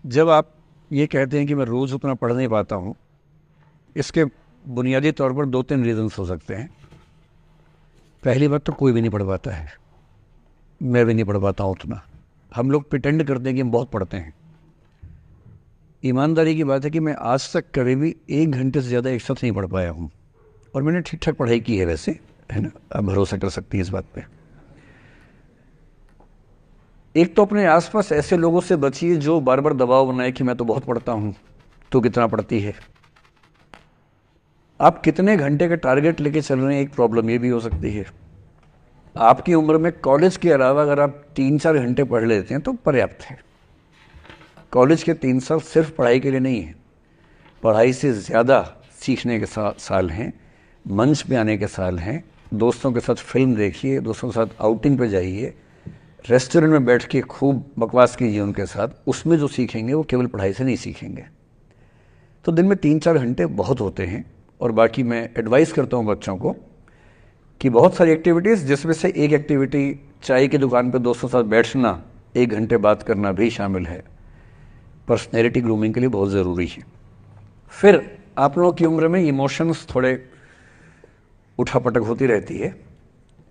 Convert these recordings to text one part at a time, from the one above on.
जब आप ये कहते हैं कि मैं रोज़ उतना पढ़ नहीं पाता हूँ, इसके बुनियादी तौर पर 2-3 रीज़न्स हो सकते हैं। पहली बात तो कोई भी नहीं पढ़ पाता है, मैं भी नहीं पढ़ पाता हूँ उतना। हम लोग प्रिटेंड करते हैं कि हम बहुत पढ़ते हैं। ईमानदारी की बात है कि मैं आज तक कभी भी 1 घंटे से ज़्यादा एक साथ नहीं पढ़ पाया हूँ, और मैंने ठीक ठाक पढ़ाई की है वैसे, है ना, आप भरोसा कर सकती हैं इस बात पे। एक तो अपने आसपास ऐसे लोगों से बचिए जो बार बार दबाव बनाए कि मैं तो बहुत पढ़ता हूँ, तो कितना पढ़ती है। आप कितने घंटे का टारगेट लेके चल रहे हैं, एक प्रॉब्लम ये भी हो सकती है। आपकी उम्र में कॉलेज के अलावा अगर आप 3-4 घंटे पढ़ लेते हैं तो पर्याप्त है। कॉलेज के 3 साल सिर्फ पढ़ाई के लिए नहीं है, पढ़ाई से ज़्यादा सीखने के साल हैं, मंच पे आने के साल हैं। दोस्तों के साथ फिल्म देखिए, दोस्तों के साथ आउटिंग पे जाइए, रेस्टोरेंट में बैठ के खूब बकवास कीजिए उनके साथ। उसमें जो सीखेंगे वो केवल पढ़ाई से नहीं सीखेंगे। तो दिन में 3-4 घंटे बहुत होते हैं। और बाकी मैं एडवाइस करता हूँ बच्चों को कि बहुत सारी एक्टिविटीज़, जिसमें से एक एक्टिविटी चाय की दुकान पर दोस्तों के साथ बैठना, 1 घंटे बात करना भी शामिल है। पर्सनैलिटी ग्रूमिंग के लिए बहुत ज़रूरी है। फिर आप लोगों की उम्र में इमोशंस थोड़े उठापटक होती रहती है।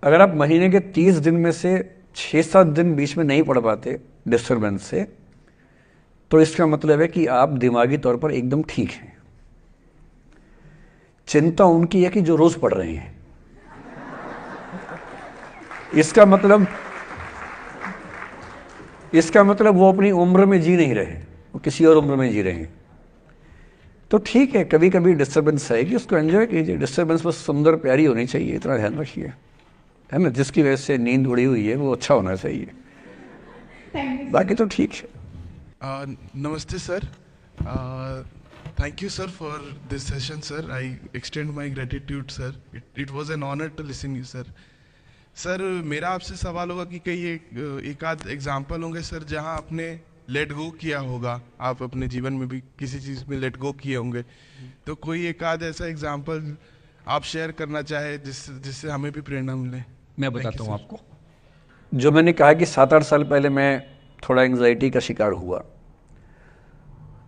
अगर आप महीने के 30 दिन में से 6-7 दिन बीच में नहीं पढ़ पाते डिस्टर्बेंस से, तो इसका मतलब है कि आप दिमागी तौर पर एकदम ठीक हैं। चिंता उनकी है कि जो रोज पढ़ रहे हैं। इसका मतलब वो अपनी उम्र में जी नहीं रहे, वो किसी और उम्र में जी रहे हैं। तो ठीक है, कभी कभी डिस्टर्बेंस है कि उसको एंजॉय कीजिए। डिस्टर्बेंस बस सुंदर प्यारी होनी चाहिए, इतना ध्यान रखिए, है ना। जिसकी वजह से नींद उड़ी हुई है वो अच्छा होना चाहिए, बाकी तो ठीक है। Namaste, sir. Thank you, sir, for this session, sir. I extend my gratitude, sir. It was an honor to listen you, sir. Sir मेरा आपसे सवाल होगा कि कई एक आध एग्जाम्पल होंगे सर जहां आपने लेट गो किया होगा, आप अपने जीवन में भी किसी चीज़ में लेट गो किए होंगे, तो कोई एक आध ऐसा एग्जाम्पल आप शेयर करना चाहे जिससे हमें भी प्रेरणा मिले। मैं बताता हूँ आपको। जो मैंने कहा कि 7-8 साल पहले मैं थोड़ा एंग्जाइटी का शिकार हुआ।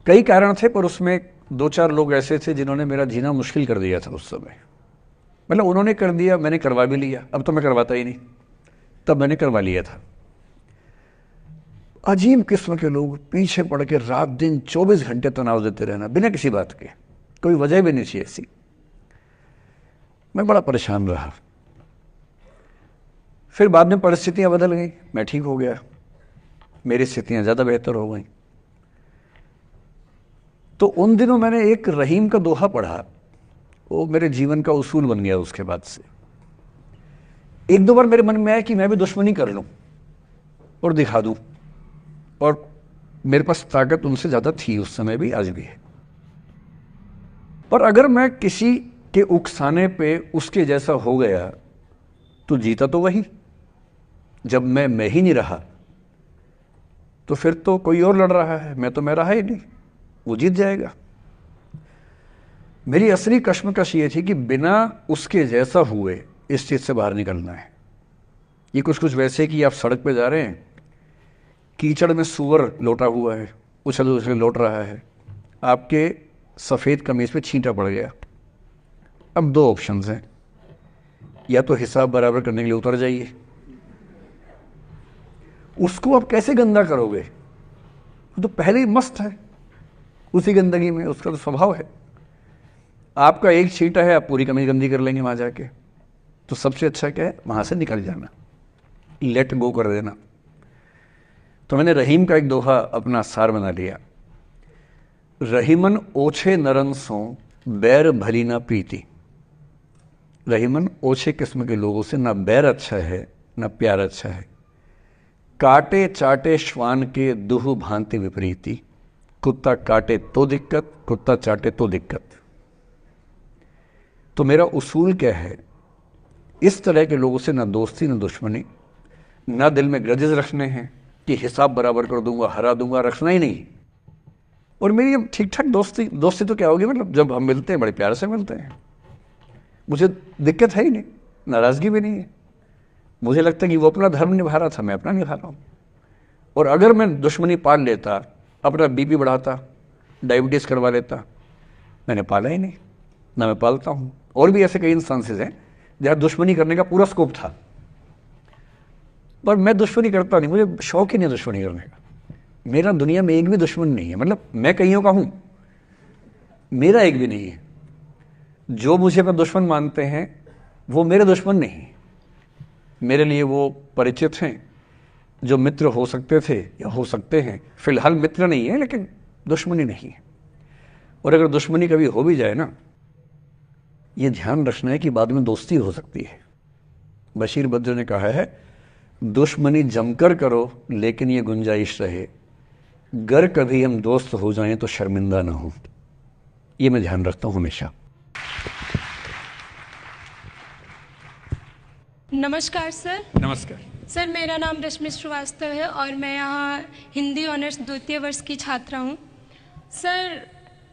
कई कारण थे, पर उसमें 2-4 लोग ऐसे थे जिन्होंने मेरा जीना मुश्किल कर दिया था उस समय। मतलब उन्होंने कर दिया, मैंने करवा भी लिया। अब तो मैं करवाता ही नहीं, तब मैंने करवा लिया था। अजीब किस्म के लोग, पीछे पड़ के रात दिन 24 घंटे तनाव देते रहना बिना किसी बात के, कोई वजह भी नहीं थी ऐसी। मैं बड़ा परेशान रहा। फिर बाद में परिस्थितियां बदल गई, मैं ठीक हो गया, मेरी स्थितियां ज़्यादा बेहतर हो गई। तो उन दिनों मैंने एक रहीम का दोहा पढ़ा, वो मेरे जीवन का उसूल बन गया। उसके बाद से 1-2 बार मेरे मन में आया कि मैं भी दुश्मनी कर लूं और दिखा दूं, और मेरे पास ताकत उनसे ज़्यादा थी उस समय भी, आज भी है। पर अगर मैं किसी के उकसाने पे उसके जैसा हो गया तो जीता तो वही। जब मैं ही नहीं रहा तो फिर तो कोई और लड़ रहा है, मैं रहा ही नहीं, वो जीत जाएगा। मेरी असली कश्मकश ये थी कि बिना उसके जैसा हुए इस चीज़ से बाहर निकलना है। ये कुछ वैसे कि आप सड़क पे जा रहे हैं, कीचड़ में सूअर लोटा हुआ है, उछल उछल लौट रहा है, आपके सफ़ेद कमीज पे छींटा पड़ गया। अब 2 ऑप्शंस हैं, या तो हिसाब बराबर करने के लिए उतर जाइए, उसको आप कैसे गंदा करोगे, वो तो पहले ही मस्त है उसी गंदगी में, उसका तो स्वभाव है। आपका एक छींटा है, आप पूरी कमीज गंदी कर लेंगे वहां जाके। तो सबसे अच्छा क्या है, वहां से निकल जाना, लेट गो कर देना। तो मैंने रहीम का एक दोहा अपना सार बना लिया। रहीमन ओछे नरन सो बैर भली ना प्रीति। रहीमन ओछे किस्म के लोगों से ना बैर अच्छा है ना प्यार अच्छा है। काटे चाटे श्वान के दुह भांति विपरीति। कुत्ता काटे तो दिक्कत, कुत्ता चाटे तो दिक्कत। तो मेरा उसूल क्या है, इस तरह के लोगों से ना दोस्ती ना दुश्मनी, ना दिल में ग्रजेस रखने हैं कि हिसाब बराबर कर दूंगा, हरा दूंगा, रखना ही नहीं। और मेरी अब ठीक ठाक दोस्ती तो क्या होगी, मतलब जब हम मिलते हैं बड़े प्यार से मिलते हैं, मुझे दिक्कत है ही नहीं, नाराज़गी भी नहीं है। मुझे लगता है कि वो अपना धर्म निभा रहा था, मैं अपना निभा रहा हूँ। और अगर मैं दुश्मनी पाल लेता अपना बीपी बढ़ाता, डायबिटीज़ करवा लेता। मैंने पाला ही नहीं, ना मैं पालता हूँ। और भी ऐसे कई इंस्टांसेस हैं जहाँ दुश्मनी करने का पूरा स्कोप था, पर मैं दुश्मनी करता नहीं, मुझे शौक ही नहीं दुश्मनी करने का। मेरा दुनिया में एक भी दुश्मन नहीं है, मतलब मैं कईयों का हूँ, मेरा एक भी नहीं है। जो मुझे अपना दुश्मन मानते हैं वो मेरे दुश्मन नहीं, मेरे लिए वो परिचित हैं, जो मित्र हो सकते थे या हो सकते हैं। फिलहाल मित्र नहीं है, लेकिन दुश्मनी नहीं है। और अगर दुश्मनी कभी हो भी जाए ना, ये ध्यान रखना है कि बाद में दोस्ती हो सकती है। बशीर बद्र ने कहा है, दुश्मनी जमकर करो लेकिन ये गुंजाइश रहे, गर कभी हम दोस्त हो जाएं तो शर्मिंदा ना हो। ये मैं ध्यान रखता हूं हमेशा। नमस्कार सर। नमस्कार सर, मेरा नाम रश्मि श्रीवास्तव है और मैं यहाँ हिंदी ऑनर्स द्वितीय वर्ष की छात्रा हूँ। सर,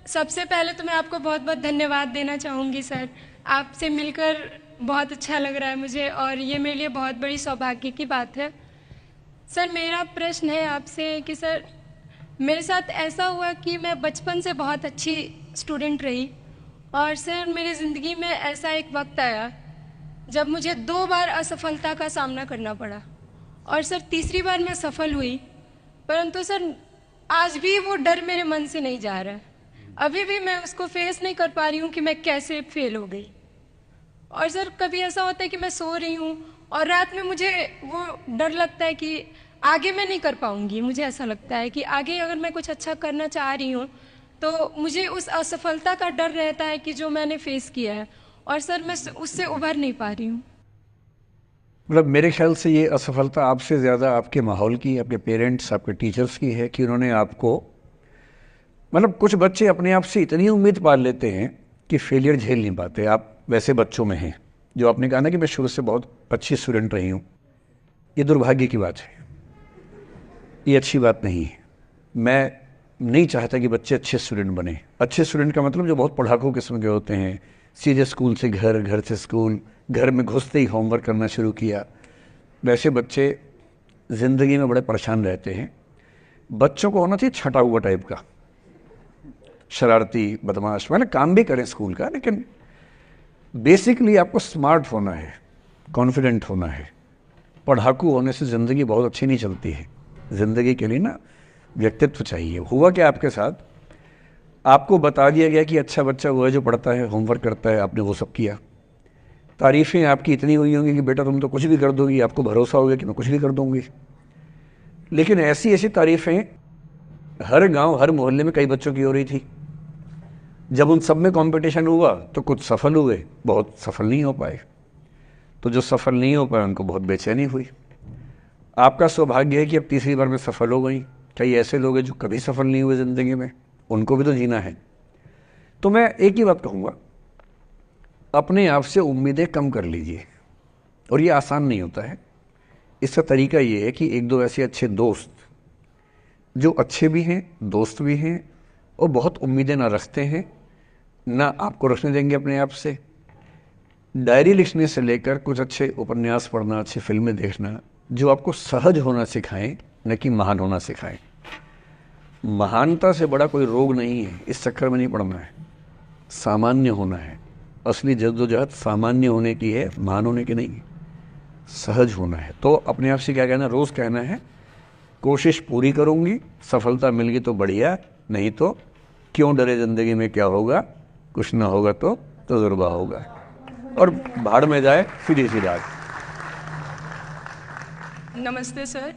सबसे पहले तो मैं आपको बहुत बहुत धन्यवाद देना चाहूँगी सर। आपसे मिलकर बहुत अच्छा लग रहा है मुझे और ये मेरे लिए बहुत बड़ी सौभाग्य की बात है। सर, मेरा प्रश्न है आपसे कि सर, मेरे साथ ऐसा हुआ कि मैं बचपन से बहुत अच्छी स्टूडेंट रही और सर मेरी ज़िंदगी में ऐसा एक वक्त आया जब मुझे 2 बार असफलता का सामना करना पड़ा और सर तीसरी बार मैं सफल हुई, परंतु सर आज भी वो डर मेरे मन से नहीं जा रहा है। अभी भी मैं उसको फेस नहीं कर पा रही हूँ कि मैं कैसे फेल हो गई। और सर कभी ऐसा होता है कि मैं सो रही हूँ और रात में मुझे वो डर लगता है कि आगे मैं नहीं कर पाऊँगी। मुझे ऐसा लगता है कि आगे अगर मैं कुछ अच्छा करना चाह रही हूँ तो मुझे उस असफलता का डर रहता है कि जो मैंने फेस किया है, और सर मैं उससे उभर नहीं पा रही हूँ। मतलब मेरे ख्याल से ये असफलता आपसे ज़्यादा आपके माहौल की, आपके पेरेंट्स, आपके टीचर्स की है कि उन्होंने आपको, मतलब कुछ बच्चे अपने आप से इतनी उम्मीद पाल लेते हैं कि फेलियर झेल नहीं पाते। आप वैसे बच्चों में हैं। जो आपने कहा ना कि मैं शुरू से बहुत अच्छी स्टूडेंट रही हूँ, ये दुर्भाग्य की बात है, ये अच्छी बात नहीं है। मैं नहीं चाहता कि बच्चे अच्छे स्टूडेंट बने। अच्छे स्टूडेंट का मतलब जो बहुत पढ़ाकू किस्म के होते हैं, सीधे स्कूल से घर, घर से स्कूल, घर में घुसते ही होमवर्क करना शुरू किया, वैसे बच्चे ज़िंदगी में बड़े परेशान रहते हैं। बच्चों को होना चाहिए छटा हुआ टाइप का, शरारती, बदमाश, मतलब काम भी करें स्कूल का, लेकिन बेसिकली आपको स्मार्ट होना है, कॉन्फिडेंट होना है। पढ़ाकू होने से ज़िंदगी बहुत अच्छी नहीं चलती है। ज़िंदगी के लिए ना व्यक्तित्व चाहिए। हुआ क्या आपके साथ, आपको बता दिया गया कि अच्छा बच्चा वो है जो पढ़ता है, होमवर्क करता है, आपने वो सब किया। तारीफ़ें आपकी इतनी हुई होंगी कि बेटा तुम तो कुछ भी कर दोगी, आपको भरोसा हो गया कि मैं कुछ भी कर दूंगी। लेकिन ऐसी ऐसी तारीफ़ें हर गांव, हर मोहल्ले में कई बच्चों की हो रही थी। जब उन सब में कंपटीशन हुआ तो कुछ सफल हुए, बहुत सफल नहीं हो पाए। तो जो सफल नहीं हो पाए उनको बहुत बेचैनी हुई। आपका सौभाग्य है कि अब तीसरी बार में सफल हो गई। कई ऐसे लोग हैं जो कभी सफल नहीं हुए ज़िंदगी में, उनको भी तो जीना है। तो मैं एक ही बात कहूँगा, अपने आप से उम्मीदें कम कर लीजिए। और ये आसान नहीं होता है। इसका तरीका ये है कि 1-2 ऐसे अच्छे दोस्त जो अच्छे भी हैं, दोस्त भी हैं और बहुत उम्मीदें ना रखते हैं, ना आपको रखने देंगे अपने आप से। डायरी लिखने से लेकर कुछ अच्छे उपन्यास पढ़ना, अच्छी फिल्में देखना, जो आपको सहज होना सिखाएं, न कि महान होना सिखाएं। महानता से बड़ा कोई रोग नहीं है, इस चक्कर में नहीं पड़ना है। सामान्य होना है। असली जद्दोजहद सामान्य होने की है, महान होने की नहीं। सहज होना है। तो अपने आप से क्या कहना, रोज़ कहना है, कोशिश पूरी करूँगी, सफलता मिल गई तो बढ़िया, नहीं तो क्यों डरे, ज़िंदगी में क्या होगा, कुछ ना होगा तो तजुर्बा होगा, और भाड़ में जाए सीधी सी रात। नमस्ते सर।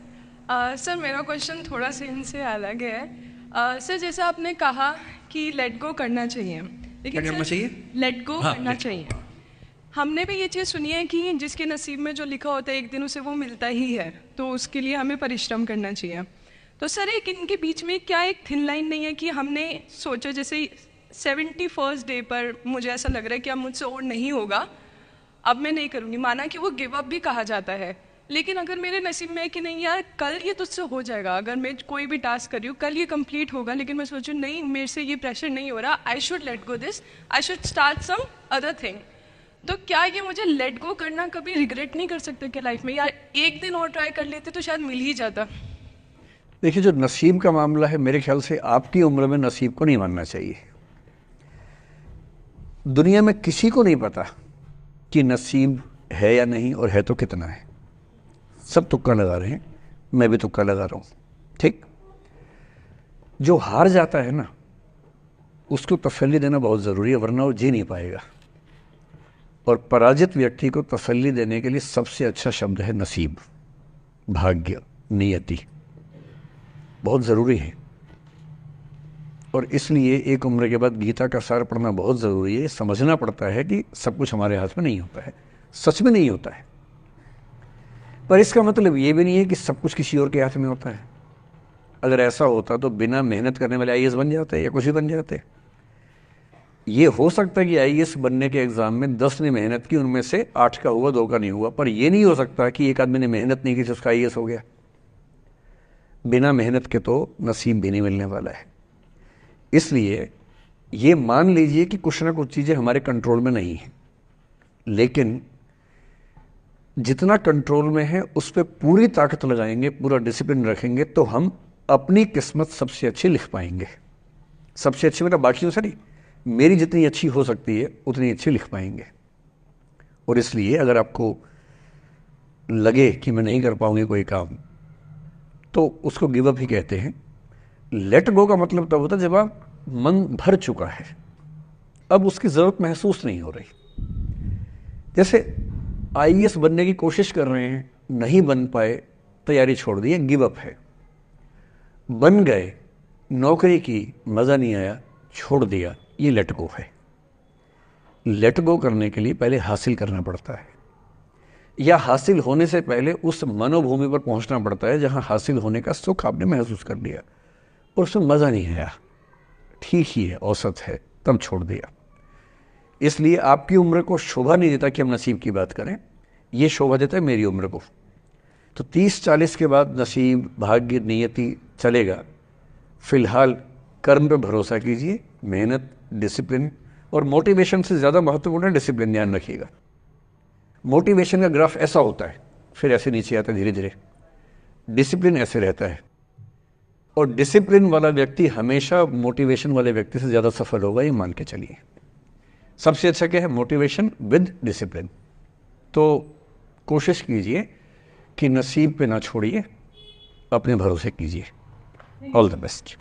सर मेरा क्वेश्चन थोड़ा सा इनसे अलग है। सर जैसे आपने कहा कि लेट गो करना चाहिए, लेकिन क्या करना चाहिए? लेट गो हाँ, करना चाहिए। हमने भी ये चीज़ सुनी है कि जिसके नसीब में जो लिखा होता है एक दिन उसे वो मिलता ही है, तो उसके लिए हमें परिश्रम करना चाहिए। तो सर एक इनके बीच में क्या एक थिन लाइन नहीं है कि हमने सोचा जैसे 71st डे पर मुझे ऐसा लग रहा है कि अब मुझसे और नहीं होगा, अब मैं नहीं करूँगी। माना कि वो गिव अप भी कहा जाता है, लेकिन अगर मेरे नसीब में है कि नहीं यार कल ये तुझसे हो जाएगा, अगर मैं कोई भी टास्क कर रही हूँ कल ये कंप्लीट होगा, लेकिन मैं सोचूँ नहीं मेरे से ये प्रेशर नहीं हो रहा, I should let go this, I should start some other thing. तो क्या ये मुझे लेट गो करना कभी रिग्रेट नहीं कर सकते क्या लाइफ में, यार एक दिन और ट्राई कर लेते तो शायद मिल ही जाता? देखिए, जो नसीब का मामला है, मेरे ख्याल से आपकी उम्र में नसीब को नहीं मानना चाहिए। दुनिया में किसी को नहीं पता कि नसीब है या नहीं, और है तो कितना है। सब तुक्का लगा रहे हैं, मैं भी तुक्का लगा रहा हूँ, ठीक। जो हार जाता है ना, उसको तसल्ली देना बहुत ज़रूरी है, वरना वो जी नहीं पाएगा। और पराजित व्यक्ति को तसल्ली देने के लिए सबसे अच्छा शब्द है नसीब, भाग्य, नियति। बहुत ज़रूरी है। और इसलिए एक उम्र के बाद गीता का सार पढ़ना बहुत ज़रूरी है। समझना पड़ता है कि सब कुछ हमारे हाथ में नहीं होता है, सच में नहीं होता है। पर इसका मतलब ये भी नहीं है कि सब कुछ किसी और के हाथ में होता है। अगर ऐसा होता तो बिना मेहनत करने वाले आईएएस बन जाते या कुछ भी बन जाते। ये हो सकता है कि आईएएस बनने के एग्जाम में 10 ने मेहनत की, उनमें से 8 का हुआ, 2 का नहीं हुआ। पर यह नहीं हो सकता कि एक आदमी ने मेहनत नहीं की तो उसका आईएएस हो गया। बिना मेहनत के तो नसीब भी नहीं मिलने वाला है। इसलिए ये मान लीजिए कि कुछ ना कुछ चीज़ें हमारे कंट्रोल में नहीं है, लेकिन जितना कंट्रोल में है उस पर पूरी ताकत लगाएंगे, पूरा डिसिप्लिन रखेंगे, तो हम अपनी किस्मत सबसे अच्छी लिख पाएंगे। सबसे अच्छी मतलब बाकियों से नहीं, मेरी जितनी अच्छी हो सकती है उतनी अच्छी लिख पाएंगे। और इसलिए अगर आपको लगे कि मैं नहीं कर पाऊंगी कोई काम, तो उसको गिव अप ही कहते हैं। लेट गो का मतलब तब होता है जब आप मन भर चुका है, अब उसकी ज़रूरत महसूस नहीं हो रही। जैसे आईएएस बनने की कोशिश कर रहे हैं, नहीं बन पाए, तैयारी छोड़ दी, गिव अप है। बन गए, नौकरी की, मज़ा नहीं आया, छोड़ दिया, ये लेट गो है। लेट गो करने के लिए पहले हासिल करना पड़ता है, या हासिल होने से पहले उस मनोभूमि पर पहुंचना पड़ता है जहां हासिल होने का सुख आपने महसूस कर लिया और उसमें मज़ा नहीं आया, ठीक ही है, औसत है, तब छोड़ दिया। इसलिए आपकी उम्र को शोभा नहीं देता कि हम नसीब की बात करें, ये शोभा देता है मेरी उम्र को। तो 30-40 के बाद नसीब, भाग्य, नियति चलेगा। फिलहाल कर्म पे भरोसा कीजिए, मेहनत, डिसिप्लिन, और मोटिवेशन से ज़्यादा महत्वपूर्ण है डिसिप्लिन, ध्यान रखिएगा। मोटिवेशन का ग्राफ ऐसा होता है, फिर ऐसे नीचे आता है धीरे धीरे। डिसिप्लिन ऐसे रहता है, और डिसिप्लिन वाला व्यक्ति हमेशा मोटिवेशन वाले व्यक्ति से ज़्यादा सफल होगा, ये मान के चलिए। सबसे अच्छा क्या है? Motivation with discipline. तो कोशिश कीजिए कि नसीब पे ना छोड़िए, अपने भरोसे कीजिए। All the best.